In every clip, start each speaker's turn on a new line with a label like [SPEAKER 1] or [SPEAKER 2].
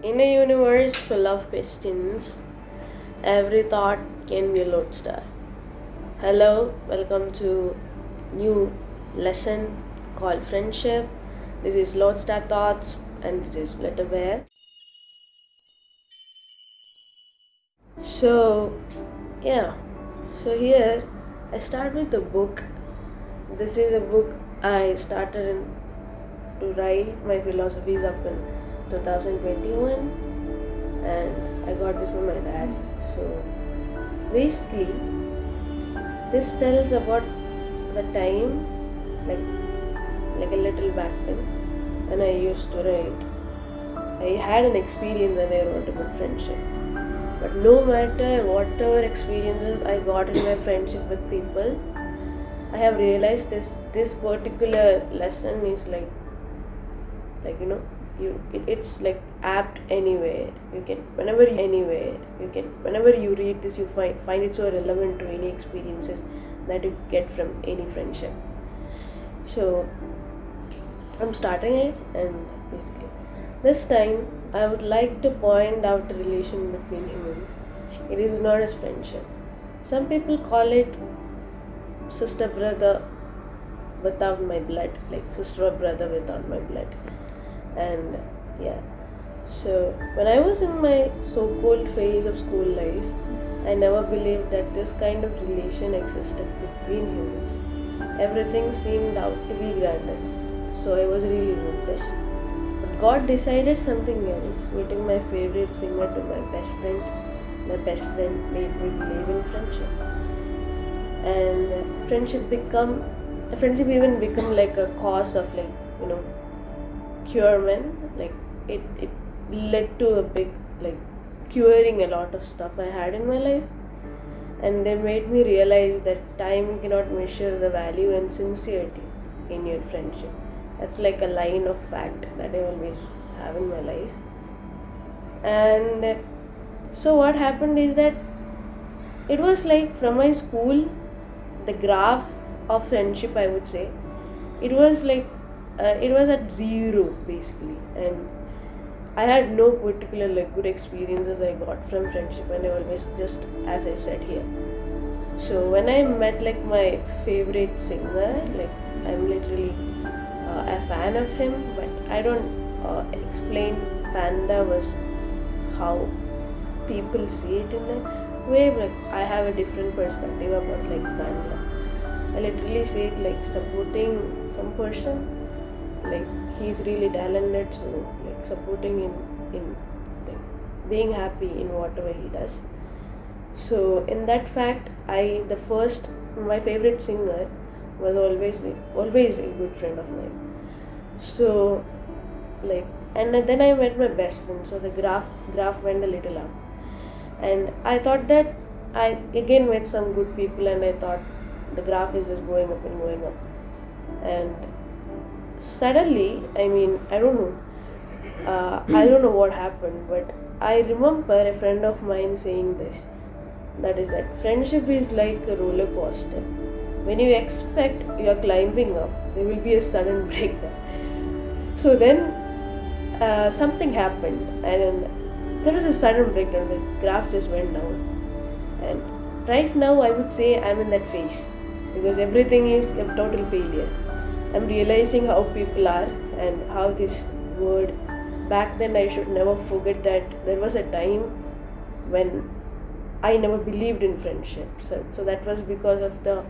[SPEAKER 1] In a universe full of questions, every thought can be a lodestar. Hello, welcome to new lesson called friendship. This is Lodestar Thoughts and this is Letter Bear. So yeah, so here I start with a book. This is a book I started to write my philosophies up in 2021 and I got this from my dad. So basically this tells about the time like a little back then when I used to write. I had an experience and I wrote about friendship. But no matter whatever experiences I got in my friendship with people, I have realized this particular lesson is like it's like apt anywhere. You can whenever you read this, you find it so relevant to any experiences that you get from any friendship. So I'm starting it, and basically this time I would like to point out the relation between humans. It is not as friendship. Some people call it sister brother without my blood, like sister or brother without my blood. And yeah, so when I was in my so-called phase of school life, I never believed that this kind of relation existed between humans. Everything seemed out to be granted, so I was really hopeless. But God decided something else, meeting my favorite singer to my best friend. My best friend made me believe in friendship, and friendship even become like a cause of curement. Like it led to a big curing a lot of stuff I had in my life, and they made me realize that time cannot measure the value and sincerity in your friendship. That's like a line of fact that I always have in my life. And so what happened is that it was like from my school, the graph of friendship, I would say, it was it was at zero basically, and I had no particular good experiences I got from friendship, and I always, just as I said here. So when I met my favorite singer, I'm literally a fan of him, but I don't explain fandom as how people see it in a way. I have a different perspective about fandom. I literally say it like supporting some person, like he's really talented, so supporting him in being happy in whatever he does. So in that fact, my favorite singer was always a good friend of mine. So and then I met my best friend, so the graph went a little up, and I thought that I again met some good people, and I thought the graph is just going up and going up. And suddenly, I don't know what happened, but I remember a friend of mine saying this, that is that friendship is like a roller coaster. When you expect you are climbing up, there will be a sudden breakdown. So then something happened, and there was a sudden breakdown. The graph just went down, and right now I would say I'm in that phase, because everything is a total failure. I'm realizing how people are and how this word. Back then, I should never forget that there was a time when I never believed in friendship. So that was because of the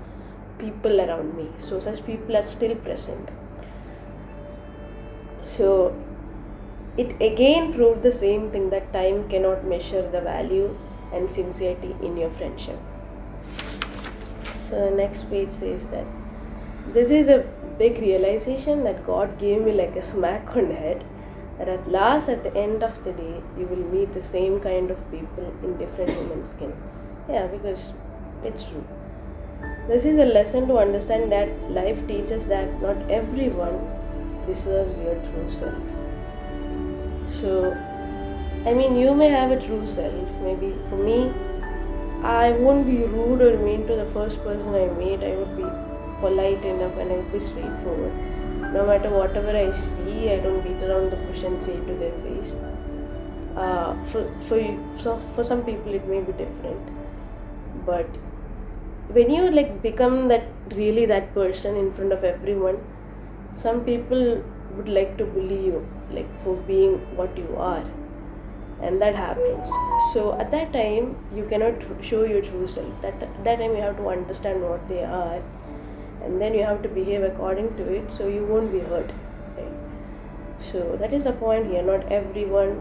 [SPEAKER 1] people around me. So such people are still present. So it again proved the same thing, that time cannot measure the value and sincerity in your friendship. So the next page says that this is a big realization that God gave me like a smack on the head, that at last, at the end of the day, you will meet the same kind of people in different human skin. Yeah, because it's true. This is a lesson to understand that life teaches that not everyone deserves your true self. So, you may have a true self. Maybe for me, I won't be rude or mean to the first person I meet. I would be polite enough and I would be straightforward. No matter whatever I see, I don't beat around the bush and say it to their face. For some people it may be different, but when you like become that person in front of everyone, some people would like to bully you like for being what you are, and that happens. So at that time you cannot show your true self. That time you have to understand what they are, and then you have to behave according to it so you won't be hurt, right? So that is the point here. Not everyone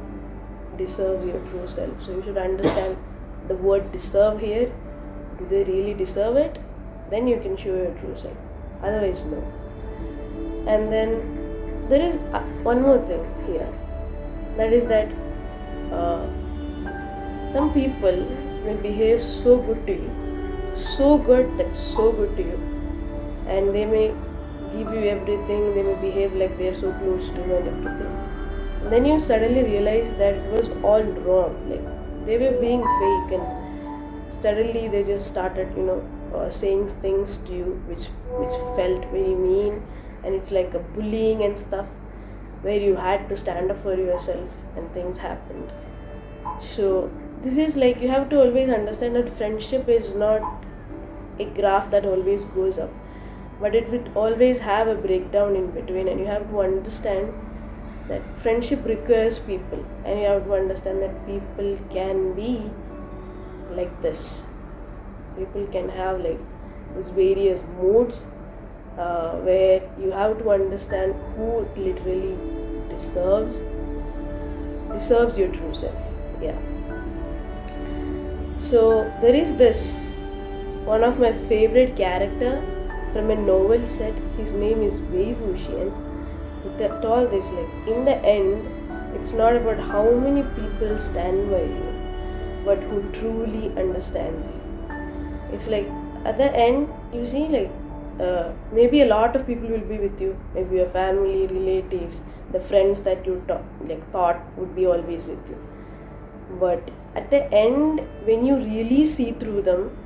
[SPEAKER 1] deserves your true self, so you should understand the word deserve here. Do they really deserve it? Then you can show your true self, otherwise no. And then there is one more thing here, that is that some people may behave so good to you, so good to you, and they may give you everything, they may behave like they are so close to you and everything. And then you suddenly realize that it was all wrong, like they were being fake, and suddenly they just started saying things to you which felt very mean, and it's like a bullying and stuff where you had to stand up for yourself and things happened. So this is like, you have to always understand that friendship is not a graph that always goes up, but it will always have a breakdown in between, and you have to understand that friendship requires people, and you have to understand that people can be like this. People can have like these various moods where you have to understand who literally deserves your true self. Yeah. So there is this one of my favorite character from a novel set. His name is Wei Wuxian. He told this, like, in the end, it's not about how many people stand by you, but who truly understands you. It's like at the end, you see, like maybe a lot of people will be with you, maybe your family, relatives, the friends that you thought would be always with you. But at the end, when you really see through them,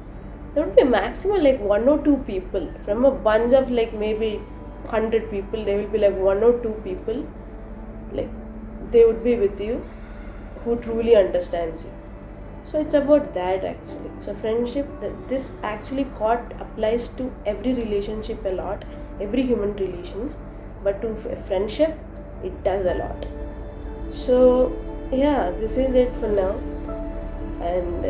[SPEAKER 1] there would be maximum like one or two people from a bunch of like maybe 100 people. There will be like one or two people, like they would be with you who truly understands you. So it's about that actually. So friendship, this actually applies to every relationship a lot, every human relations, but to a friendship, it does a lot. So yeah, this is it for now, and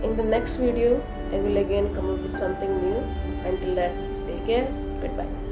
[SPEAKER 1] in the next video I will again come up with something new. Until that, take care, goodbye.